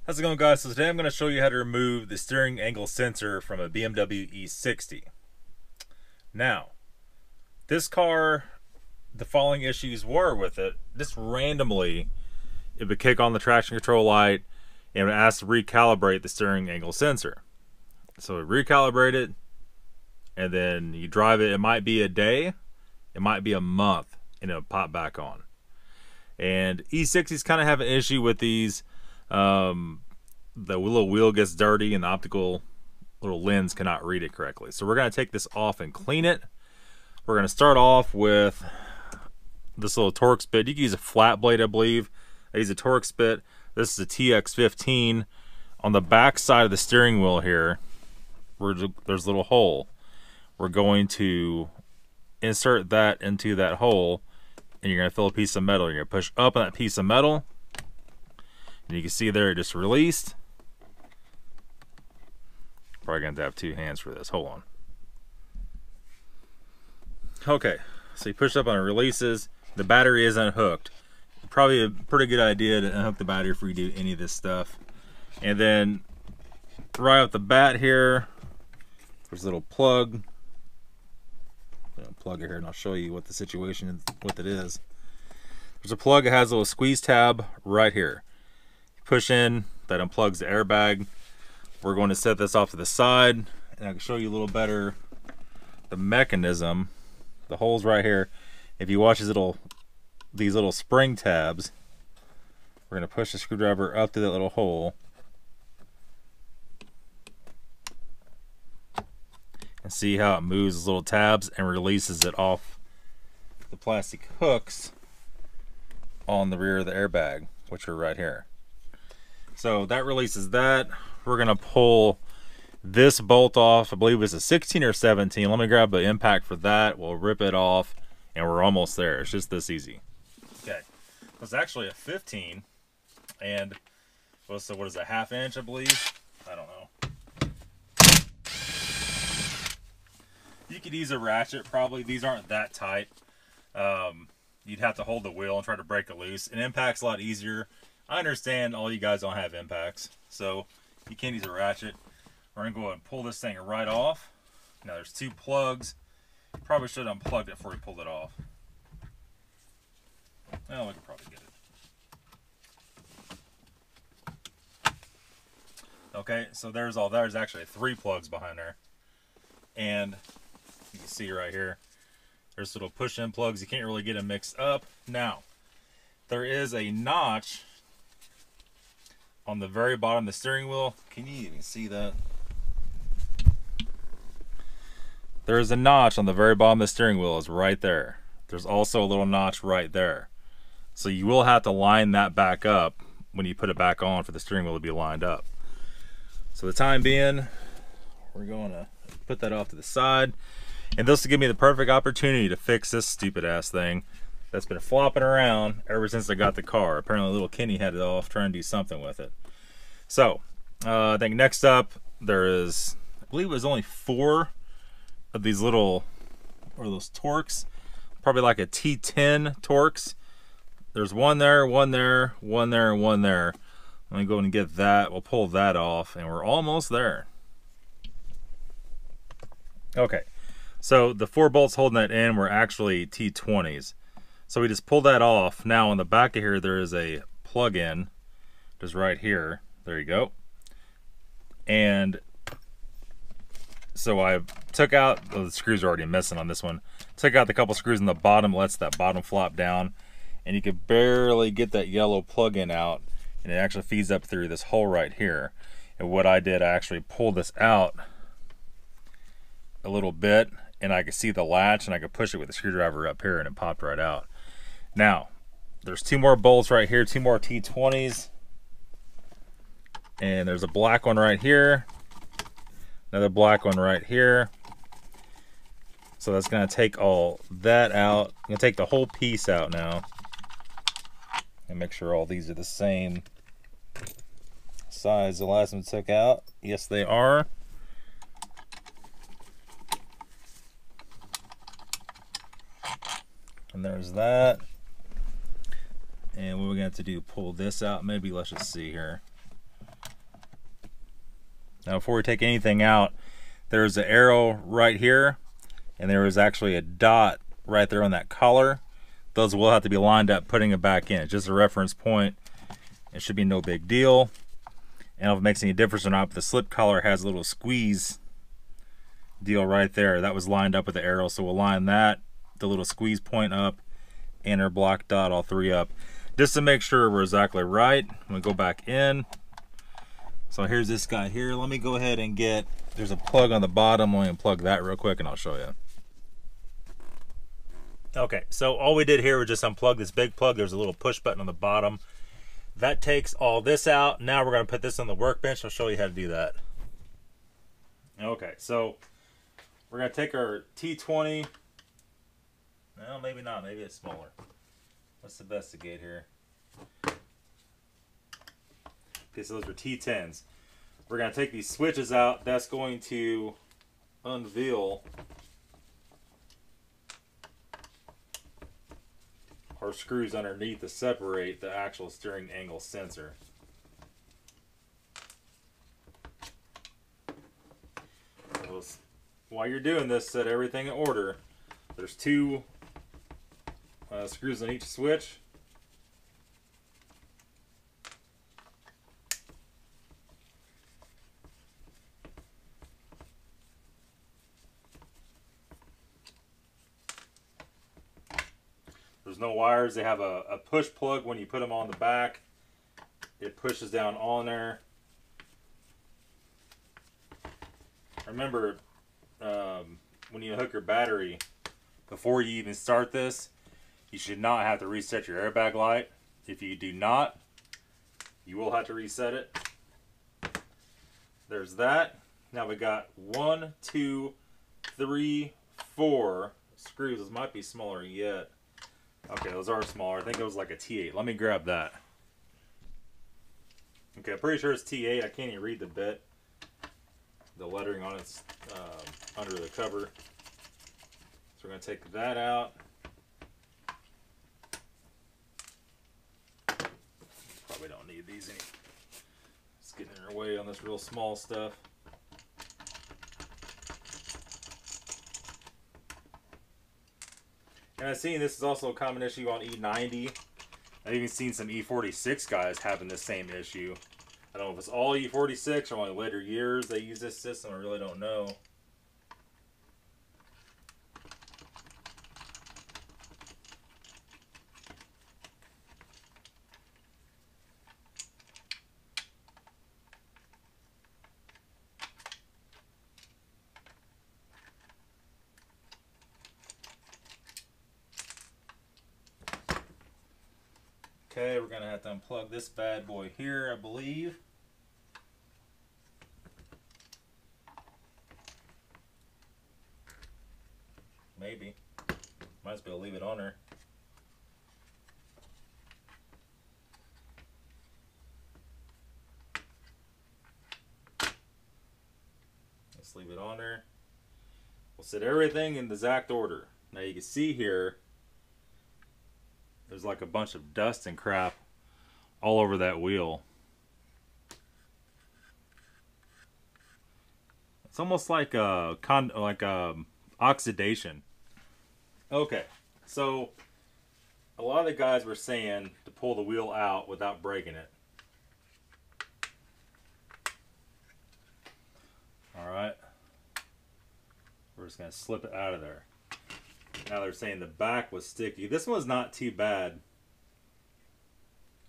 How's it going, guys? So today I'm going to show you how to remove the steering angle sensor from a BMW E90. Now, this car, the following issues were with it. Just randomly, it would kick on the traction control light and would ask to recalibrate the steering angle sensor. So it recalibrate it, and then you drive it. It might be a day, it might be a month, and it'll pop back on. And E60s kind of have an issue with these. The little wheel gets dirty and the optical little lens cannot read it correctly. So we're going to take this off and clean it. We're going to start off with this little Torx bit. You can use a flat blade, I believe. I use a Torx bit. This is a TX15. On the back side of the steering wheel here, there's a little hole. We're going to insert that into that hole, and you're going to fill a piece of metal. You're going to push up on that piece of metal, and you can see there it just released. Probably going to have two hands for this. Hold on. Okay, so you push up on it, releases. The battery is unhooked. Probably a pretty good idea to unhook the battery before you do any of this stuff. And then right off the bat here, there's a little plug. I'll plug it here and I'll show you what the situation, what it is. There's a plug that has a little squeeze tab right here. You push in, that unplugs the airbag. We're going to set this off to the side, and I can show you a little better the mechanism. The hole's right here. If you watch these little spring tabs, we're going to push the screwdriver up to that little hole. And see how it moves those little tabs and releases it off the plastic hooks on the rear of the airbag, which are right here. So that releases that. We're going to pull this bolt off. I believe it's a 16 or 17. Let me grab the impact for that. We'll rip it off, and we're almost there. It's just this easy. Okay. It's actually a 15. And so what is it, ½ inch, I believe? I don't know. You could use a ratchet, probably. These aren't that tight. You'd have to hold the wheel and try to break it loose. An impact's a lot easier. I understand all you guys don't have impacts, so you can't use a ratchet. We're going to go ahead and pull this thing right off. Now there's two plugs. Probably should have unplugged it before we pulled it off. Well, we can probably get it. Okay, so there's actually 3 plugs behind there. And you can see right here, there's little push-in plugs. You can't really get them mixed up. Now, there is a notch on the very bottom of the steering wheel. Can you even see that? There is a notch on the very bottom of the steering wheel. Is right there. There's also a little notch right there. So you will have to line that back up when you put it back on for the steering wheel to be lined up. So the time being, we're going to put that off to the side. And this will give me the perfect opportunity to fix this stupid ass thing that's been flopping around ever since I got the car. Apparently little Kenny had it off trying to do something with it. So, I think next up there is, I believe it was only 4 of these little, or those Torx. Probably like a T10 Torx. There's one there, one there, one there, and one there. Let me go and get that. We'll pull that off, and we're almost there. Okay, so the 4 bolts holding that in were actually T20s. So we just pull that off. Now on the back of here, there is a plug-in, just right here. There you go. And so I took out, oh, the screws are already missing on this one. Took out the couple screws in the bottom, lets that bottom flop down. And you could barely get that yellow plug-in out. And it actually feeds up through this hole right here. And what I did, I actually pulled this out a little bit, and I could see the latch, and I could push it with the screwdriver up here, and it popped right out. Now, there's 2 more bolts right here, 2 more T20s, and there's a black one right here, another black one right here. So that's going to take all that out. I'm going to take the whole piece out now, and make sure all these are the same size the last one took out. Yes, they are. And there's that. And what we're going to have to do, pull this out. Maybe let's just see here. Now before we take anything out, there's an arrow right here, and there is actually a dot right there on that collar. Those will have to be lined up putting it back in. It's just a reference point. It should be no big deal. And if it makes any difference or not, but the slip collar has a little squeeze deal right there. That was lined up with the arrow, so we'll line that, the little squeeze point up, and our block dot, all three up, just to make sure we're exactly right. I'm gonna go back in. So here's this guy here. Let me go ahead and get, there's a plug on the bottom. Let me unplug that real quick and I'll show you. Okay, so all we did here was just unplug this big plug. There's a little push button on the bottom. That takes all this out. Now we're gonna put this on the workbench. I'll show you how to do that. Okay, so we're gonna take our T20. Well, maybe not, maybe it's smaller. Let's investigate here. Okay, so those are T10s. We're gonna take these switches out. That's going to unveil our screws underneath to separate the actual steering angle sensor. So while you're doing this, set everything in order. There's two screws on each switch. There's no wires. They have a push plug when you put them on the back. It pushes down on there. Remember, when you hook your battery, before you even start this, you should not have to reset your airbag light. If you do not, you will have to reset it. There's that. Now we got 1, 2, 3, 4 screws. Those might be smaller yet. Okay, those are smaller. I think it was like a T8. Let me grab that. Okay, I'm pretty sure it's T8. I can't even read the bit. The lettering on it's under the cover. So we're going to take that out. Probably don't need these any. It's getting in our way on this real small stuff. And I've seen this is also a common issue on E90. I've even seen some E46 guys having this same issue. I don't know if it's all E46 or only later years they use this system. I really don't know. Okay, we're gonna have to unplug this bad boy here, I believe. Maybe. Might as well leave it on there. Let's leave it on there. We'll set everything in the exact order. Now you can see here, there's like a bunch of dust and crap all over that wheel. It's almost like a oxidation. Okay, so a lot of the guys were saying to pull the wheel out without breaking it. All right, we're just gonna slip it out of there. Now they're saying the back was sticky. This one's not too bad,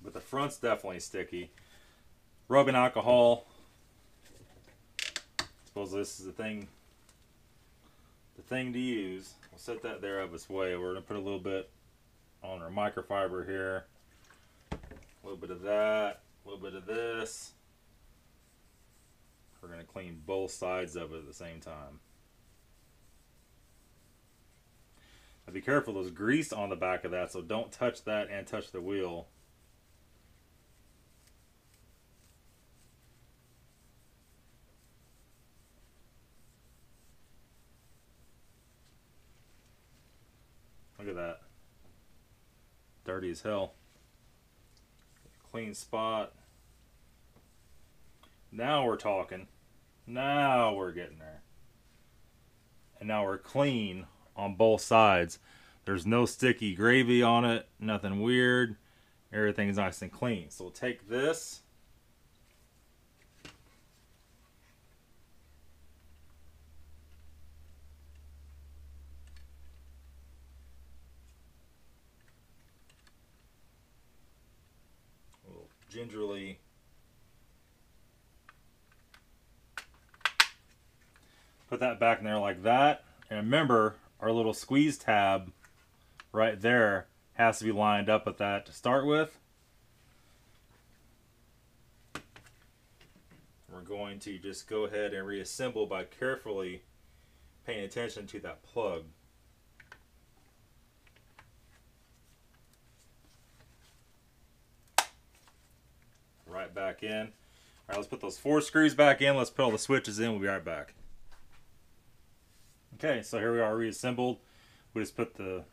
but the front's definitely sticky. Rubbing alcohol. I suppose this is the thing to use. We'll set that there out of its way. We're gonna put a little bit on our microfiber here. A little bit of that, a little bit of this. We're gonna clean both sides of it at the same time. Now be careful, there's grease on the back of that, so don't touch that and touch the wheel. Look at that. Dirty as hell. Clean spot. Now we're talking. Now we're getting there. And now we're clean on both sides. There's no sticky gravy on it, nothing weird. Everything's nice and clean. So we'll take this. We'll gingerly put that back in there like that. And remember, our little squeeze tab right there has to be lined up with that to start with. We're going to just go ahead and reassemble by carefully paying attention to that plug. Right back in. All right, let's put those 4 screws back in. Let's put all the switches in. We'll be right back. Okay, so here we are reassembled. We just put the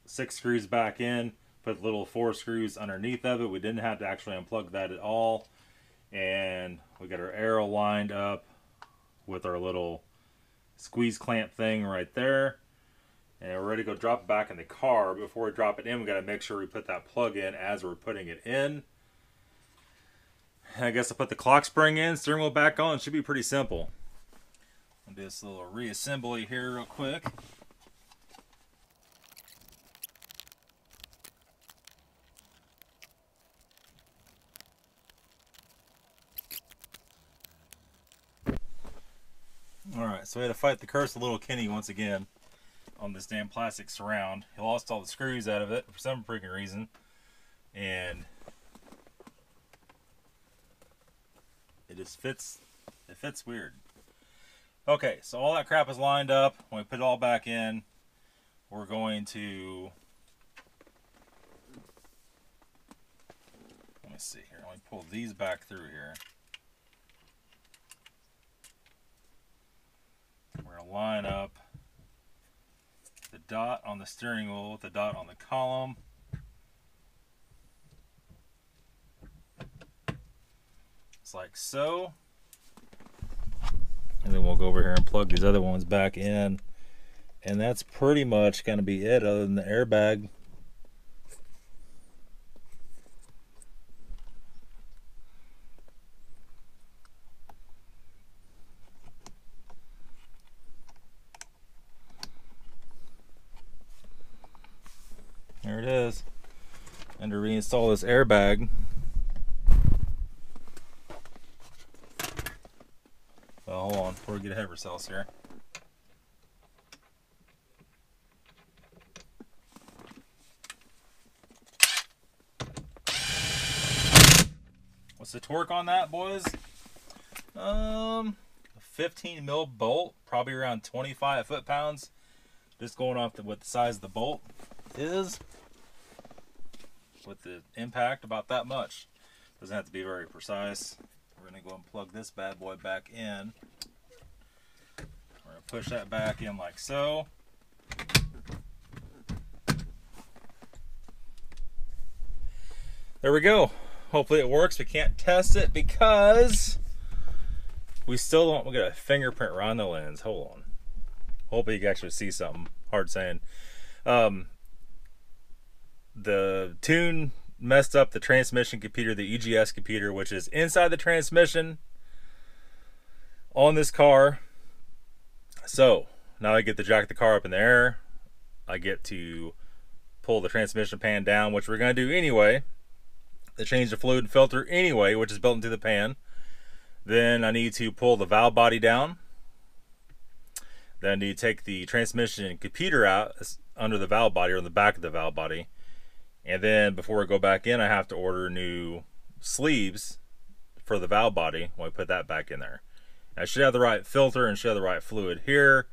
6 screws back in, put the little 4 screws underneath of it. We didn't have to actually unplug that at all. And we got our arrow lined up with our little squeeze clamp thing right there. And we're ready to go drop it back in the car. Before we drop it in, we got to make sure we put that plug in as we're putting it in. And I guess I'll put the clock spring in, steering wheel back on. It should be pretty simple. I'll do this little reassembly here real quick. Alright, so we had to fight the curse of little Kenny once again on this damn plastic surround. He lost all the screws out of it for some freaking reason. And it just fits, it fits weird. Okay, so all that crap is lined up. When we put it all back in, we're going to, let me see here, let me pull these back through here. We're going to line up the dot on the steering wheel with the dot on the column. It's like so. And then we'll go over here and plug these other ones back in. And that's pretty much going to be it other than the airbag. There it is. And to reinstall this airbag, well, hold on before we get ahead of ourselves here. What's the torque on that, boys? 15 mil bolt, probably around 25 foot-pounds. Just going off what the size of the bolt is. With the impact, about that much. Doesn't have to be very precise. We're going to go and plug this bad boy back in. We're going to push that back in like so. There we go. Hopefully it works. We can't test it because we still don't get a fingerprint around the lens. Hold on. Hopefully you can actually see something. Hard saying. The tune messed up the transmission computer, the EGS computer, which is inside the transmission on this car. So now I get to jack the car up in the air. I get to pull the transmission pan down, which we're going to do anyway. To change the fluid and filter anyway, which is built into the pan. Then I need to pull the valve body down. Then I need to take the transmission computer out under the valve body or in the back of the valve body. And then before I go back in, I have to order new sleeves for the valve body when I put that back in there. I should have the right filter and should have the right fluid here.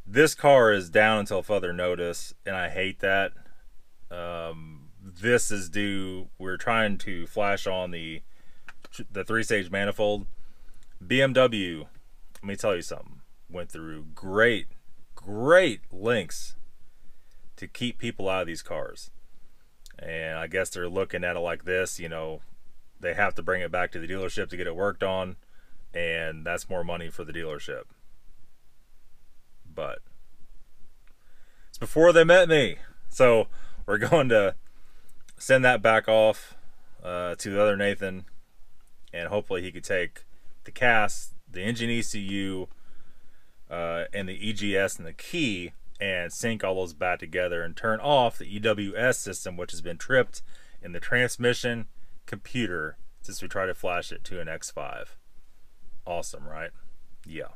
This car is down until further notice, and I hate that. This is due, we're trying to flash on the 3-stage manifold. BMW, let me tell you something, went through great lengths to keep people out of these cars. And I guess they're looking at it like this, you know, they have to bring it back to the dealership to get it worked on. and that's more money for the dealership. But it's before they met me, so we're going to send that back off to the other Nathan, and hopefully he could take the cast, the engine ECU, and the EGS and the key, and sync all those back together and turn off the EWS system, which has been tripped in the transmission computer since we tried to flash it to an X5. Awesome, right? Yeah.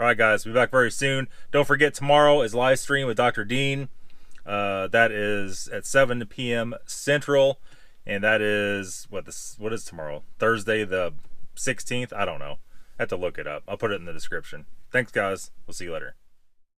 All right, guys, we'll be back very soon. Don't forget, tomorrow is live stream with Dr. Dean. That is at 7 p.m. Central, and that is what is tomorrow? Thursday the 16th? I don't know. I have to look it up. I'll put it in the description. Thanks, guys. We'll see you later.